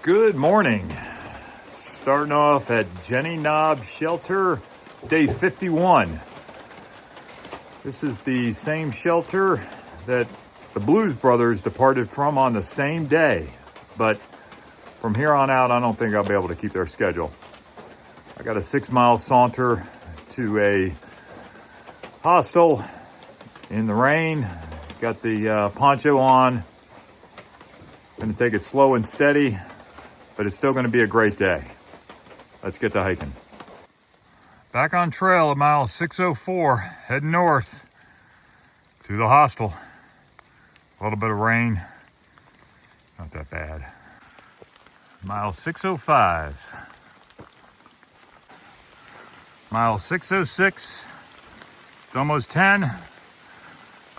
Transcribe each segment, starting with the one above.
Good morning. Starting off at Jenny Knob Shelter, day 51. This is the same shelter that the Blues Brothers departed from on the same day. But from here on out, I don't think I'll be able to keep their schedule. I got a 6-mile saunter to a hostel in the rain. Got the poncho on. Gonna take it slow and steady, but it's still gonna be a great day. Let's get to hiking. Back on trail at mile 604, heading north to the hostel. A little bit of rain, not that bad. Mile 605. Mile 606, it's almost 10.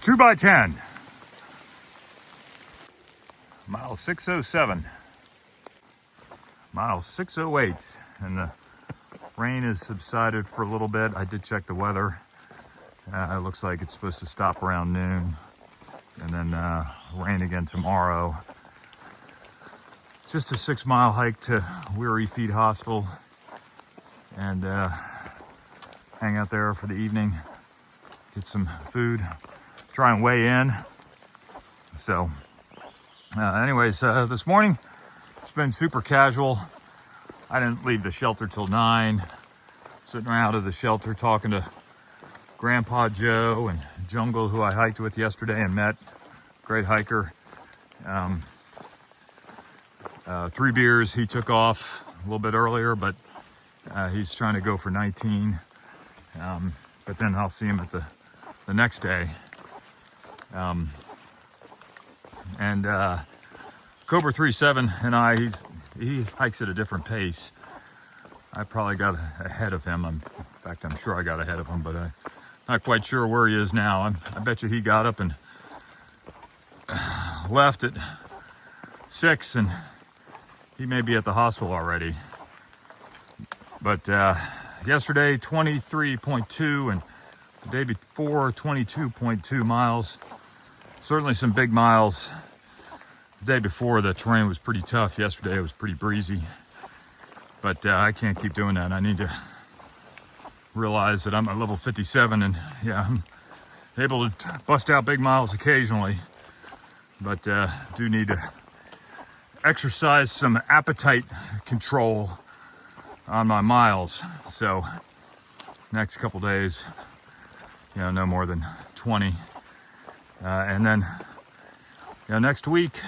2 by 10. Mile 607. Mile 608. And the rain has subsided for a little bit. I did check the weather. It looks like it's supposed to stop around noon. And then rain again tomorrow. Just a 6-mile hike to Weary Feet Hostel. And hang out there for the evening. Get some food. Try and weigh in. So, anyways, this morning it's been super casual. I didn't leave the shelter till 9. Sitting around at the shelter talking to Grandpa Joe and Jungle, who I hiked with yesterday and met. Great hiker. 3 beers. He took off a little bit earlier, but he's trying to go for 19. But then I'll see him at the next day. Cobra 37 and he hikes at a different pace. I probably got ahead of him. In fact, I'm sure I got ahead of him, but I'm not quite sure where he is now. I bet you he got up and left at 6, and he may be at the hostel already. But yesterday, 23.2, and the day before, 22.2 miles. Certainly some big miles. The day before, the terrain was pretty tough. Yesterday, it was pretty breezy. But I can't keep doing that. I need to realize that I'm at level 57, and yeah, I'm able to bust out big miles occasionally. But do need to exercise some appetite control on my miles. So next couple days, no more than 20. And then, next week,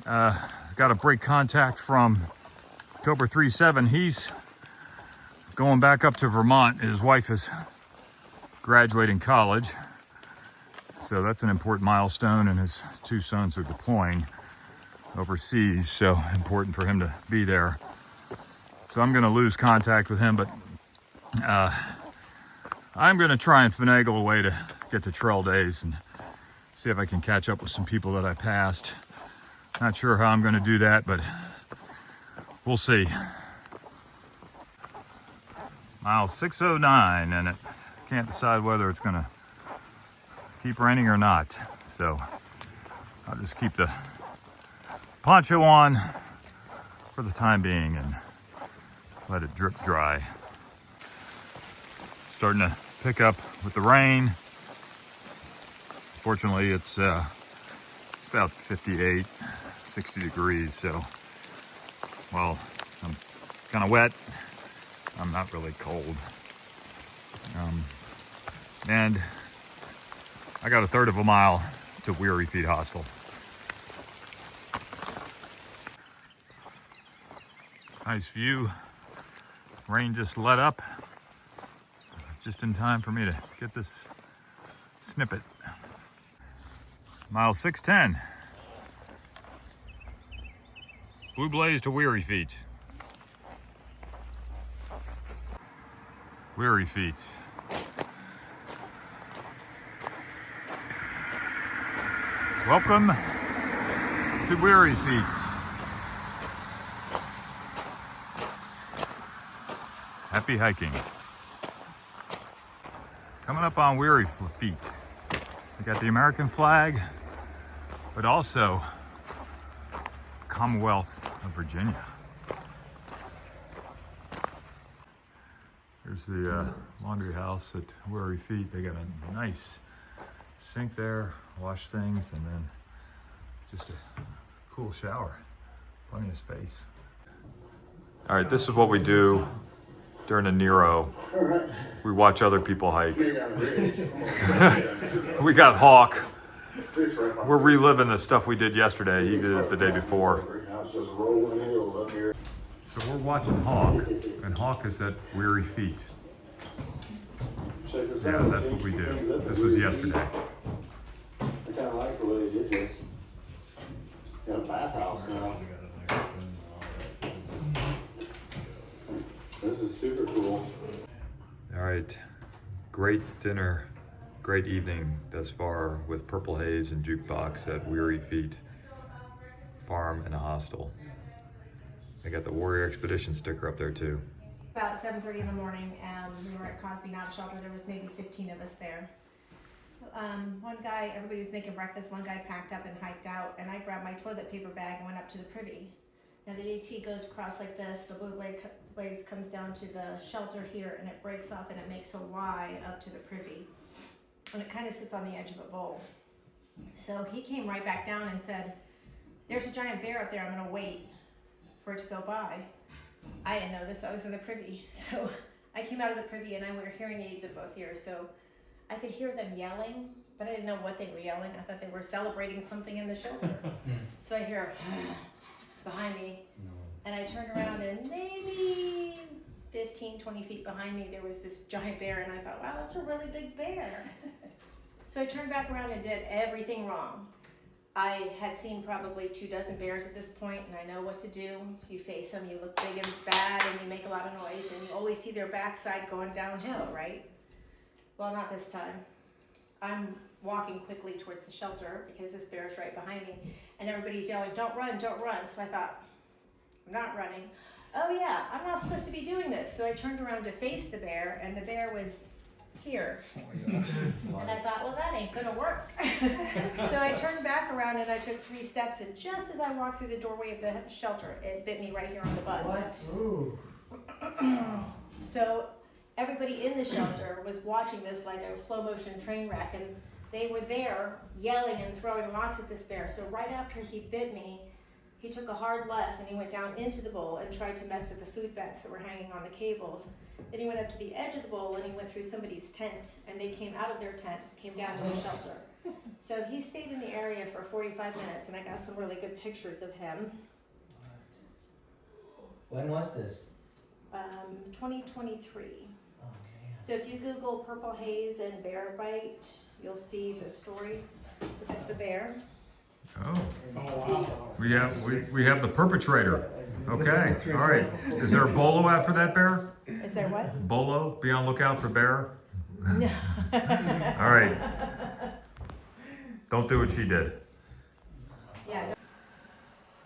got a break contact from Cobra 37. He's going back up to Vermont. His wife is graduating college. So that's an important milestone, and his 2 sons are deploying overseas. So important for him to be there. So I'm going to lose contact with him, but I'm going to try and finagle a way to get to trail days and see if I can catch up with some people that I passed. Not sure how I'm going to do that, but we'll see. Mile 609, and it can't decide whether it's going to keep raining or not. So I'll just keep the poncho on for the time being and let it drip dry. Starting to pick up with the rain. Fortunately, it's about 58, 60 degrees. So, while I'm kind of wet, I'm not really cold. And I got a third of a mile to Weary Feet Hostel. Nice view. Rain just let up. Just in time for me to get this snippet. Mile 610. Blue Blaze to Weary Feet. Weary Feet. Welcome to Weary Feet. Happy hiking. Coming up on Weary Feet. We got the American flag, but also Commonwealth of Virginia. Here's the laundry house at Weary Feet. They got a nice sink there, wash things, and then just a cool shower. Plenty of space. All right, this is what we do during a Nero. We watch other people hike. We got Hawk. We're reliving the stuff we did yesterday. He did it the day before. So we're watching Hawk, and Hawk is at Weary Feet. Yeah, that's what we do. This was yesterday. I kind of like the way they did this. Got a bathhouse now. This is super cool. All right, great dinner, great evening thus far with Purple Haze and Jukebox at Weary Feet Farm and a Hostel. They got the Warrior Expedition sticker up there too. About 7:30 in the morning, we were at Cosby Knob Shelter. There was maybe 15 of us there. One guy, everybody was making breakfast. One guy packed up and hiked out, and I grabbed my toilet paper bag and went up to the privy. Now the AT goes across like this. The blue blaze comes down to the shelter here, and it breaks off, and it makes a Y up to the privy. And it kind of sits on the edge of a bowl. So he came right back down and said, "There's a giant bear up there. I'm gonna wait for it to go by." I didn't know this. I was in the privy. So I came out of the privy, and I wear hearing aids in both ears. So I could hear them yelling, but I didn't know what they were yelling. I thought they were celebrating something in the shelter. So I hear behind me, and I turned around, and maybe 15, 20 feet behind me, there was this giant bear, and I thought, wow, that's a really big bear. So I turned back around and did everything wrong. I had seen probably 24 bears at this point, and I know what to do. You face them, you look big and bad, and you make a lot of noise, and you always see their backside going downhill, right? Well, not this time. I'm walking quickly towards the shelter because this bear is right behind me, and everybody's yelling, "Don't run, don't run." So I thought, I'm not running. Oh yeah, I'm not supposed to be doing this. So I turned around to face the bear, and the bear was here. And I thought, well, that ain't gonna work. So I turned back around and I took 3 steps, and just as I walked through the doorway of the shelter, it bit me right here on the butt. What? So everybody in the shelter was watching this like a slow motion train wreck, and they were there yelling and throwing rocks at this bear. So right after he bit me, he took a hard left and he went down into the bowl and tried to mess with the food bags that were hanging on the cables. Then he went up to the edge of the bowl and he went through somebody's tent, and they came out of their tent, came down to the shelter. So he stayed in the area for 45 minutes, and I got some really good pictures of him. When was this? 2023. Oh, man. So if you Google Purple Haze and bear bite, you'll see the story. This is the bear. Oh, we have the perpetrator. Okay, all right. Is there a bolo after that bear? Is there what? Bolo, be on lookout for bear. No. All right. Don't do what she did. Yeah.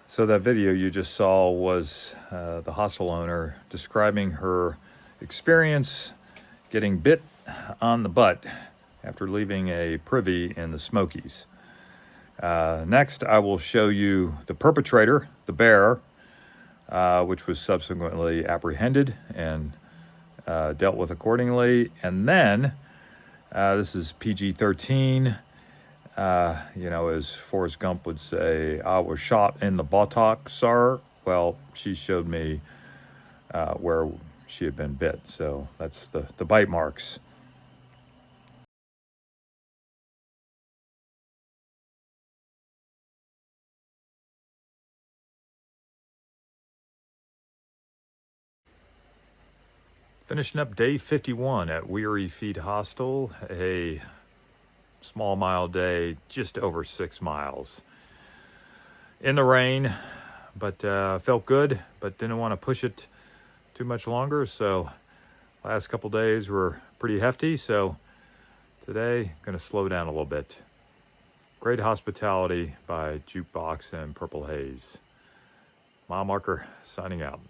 So that video you just saw was the hostel owner describing her experience getting bit on the butt after leaving a privy in the Smokies. Next, I will show you the perpetrator, the bear, which was subsequently apprehended and dealt with accordingly. And then, this is PG-13. As Forrest Gump would say, I was shot in the buttock, sir. Well, she showed me where she had been bit. So that's the bite marks. Finishing up day 51 at Weary Feet Hostel, a small mile day, just over 6 miles. In the rain, but felt good, but didn't want to push it too much longer. So last couple days were pretty hefty, so today gonna slow down a little bit. Great hospitality by Jukebox and Purple Haze. Mile Marker signing out.